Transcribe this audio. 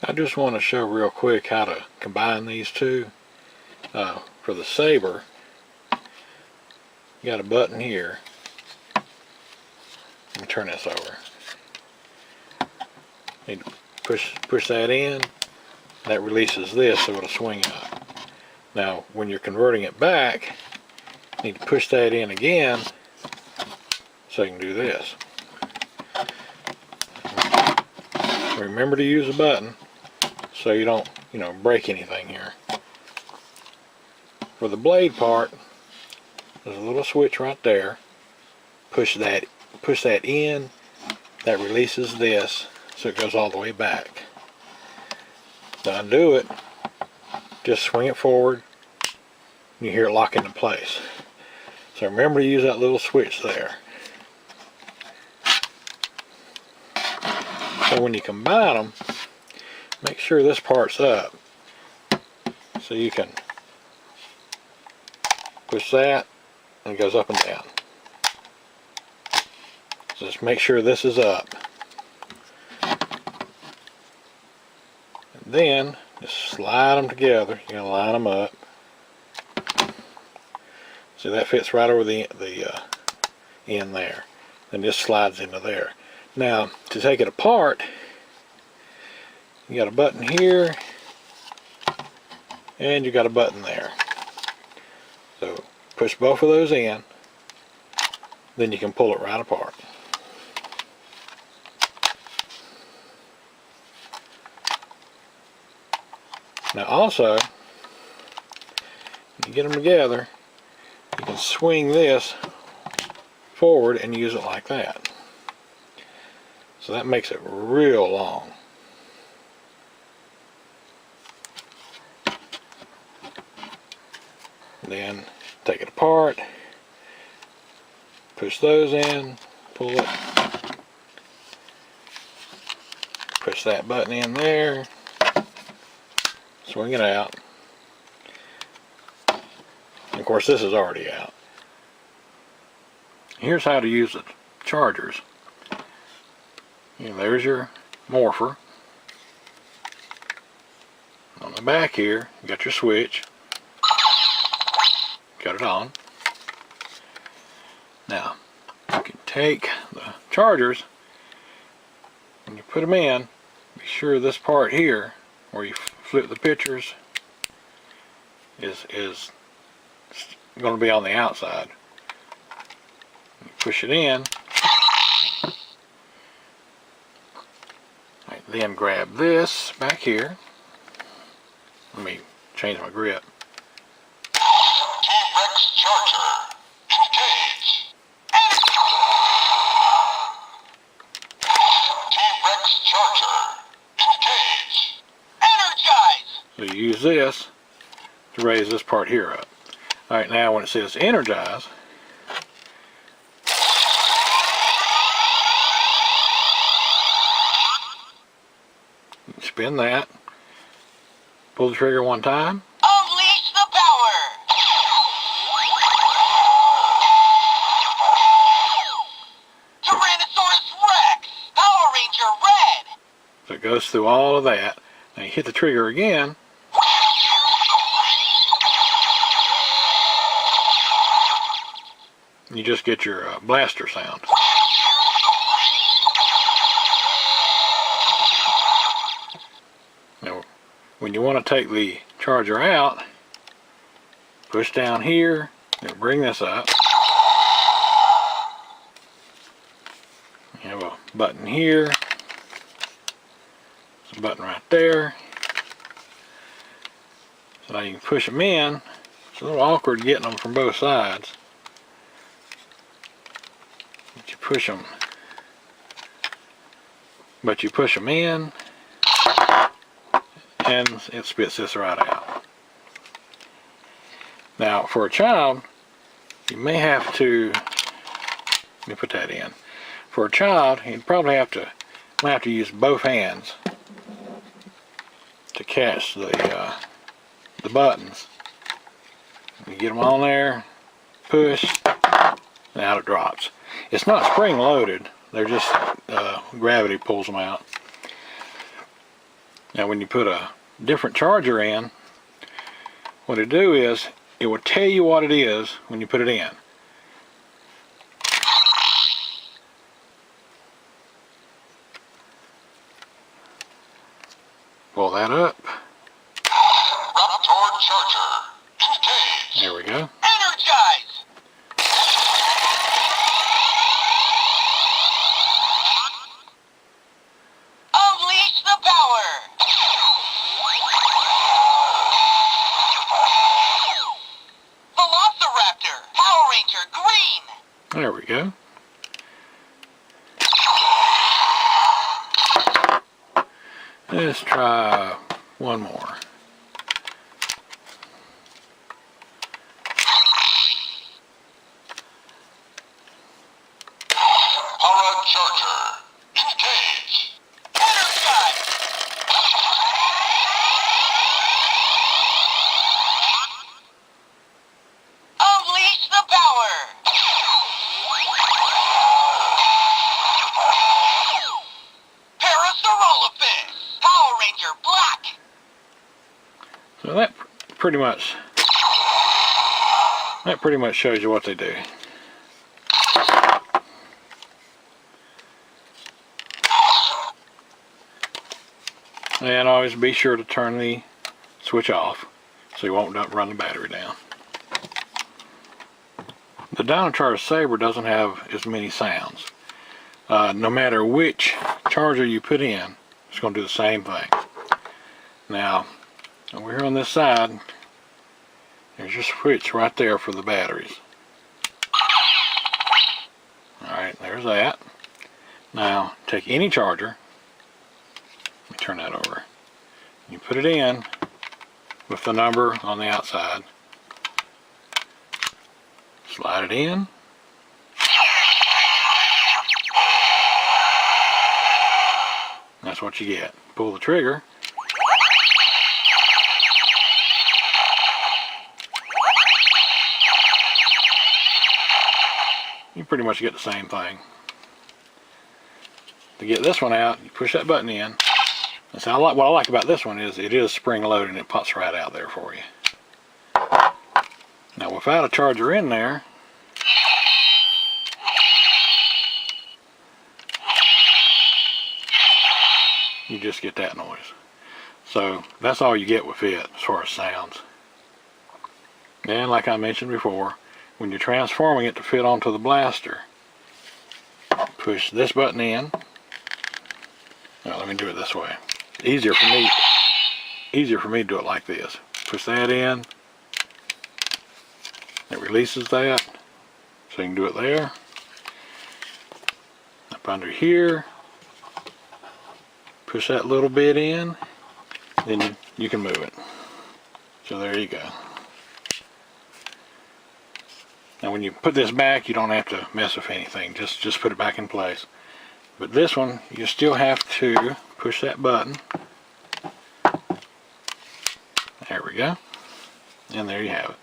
I just want to show real quick how to combine these two. For the Saber, you got a button here. Let me turn this over. Need to push that in. That releases this so it'll swing up. Now when you're converting it back, you need to push that in again so you can do this. Remember to use the button so you don't, break anything here. For the blade part, there's a little switch right there. Push that in. That releases this so it goes all the way back. To undo it, just swing it forward. And you hear it lock into place. So remember to use that little switch there. So when you combine them, make sure this part's up so you can push that and it goes up and down. So just make sure this is up. And then just slide them together. You're going to line them up. See, that fits right over the end there. And this slides into there. Now, to take it apart, you got a button here and you got a button there. So push both of those in, then you can pull it right apart. Now also, when you get them together, you can swing this forward and use it like that. So that makes it real long. Then take it apart, push those in, pull it, push that button in there, swing it out. And of course this is already out. Here's how to use the chargers. There's your Morpher. On the back here, you got your switch. Got it on. Now, you can take the chargers and you put them in. Be sure this part here, where you flip the pictures, is going to be on the outside. You push it in. Right, then grab this back here. Let me change my grip. So you use this to raise this part here up. Alright, now when it says energize, spin that, pull the trigger one time. Unleash the power! Tyrannosaurus Rex! Power Ranger Red! So it goes through all of that. Now you hit the trigger again. You just get your blaster sound. Now, when you want to take the charger out, push down here and bring this up. You have a button here. There's a button right there. So now you can push them in. It's a little awkward getting them from both sides. But you push them in and it spits this right out. Now for a child, you may have to, let me put that in. For a child, you'd probably have to use both hands to catch the buttons. You get them on there, push, and out it drops. It's not spring loaded, they're just gravity pulls them out. Now when you put a different charger in, what it do is it will tell you what it is when you put it in. Pull that up. Raptor charger. Engage. There we go. Energize. Unleash the power. Velociraptor. Power Ranger green. There we go. Let's try one more. Power charger. Engage. Energize. Unleash the power. Parasaurolophus. Power Ranger black. So that pretty much shows you what they do. And always be sure to turn the switch off so you won't run the battery down. The Dino Saber doesn't have as many sounds. No matter which charger you put in, it's going to do the same thing. Now, over here on this side, there's your switch right there for the batteries. Alright, there's that. Now, take any charger. Let me turn that over. You put it in with the number on the outside. Slide it in. That's what you get. Pull the trigger. You pretty much get the same thing. To get this one out, you push that button in. And so what I like about this one is it is spring loaded and it pops right out there for you. Now without a charger in there, you just get that noise. So that's all you get with it as far as sounds. And like I mentioned before, when you're transforming it to fit onto the blaster, push this button in. Now let me do it this way. Easier for me to do it like this. Push that in. It releases that. So you can do it there. Up under here. Push that little bit in. Then you can move it. So there you go. Now when you put this back, you don't have to mess with anything. Just put it back in place. But this one, you still have to push that button. There we go. And there you have it.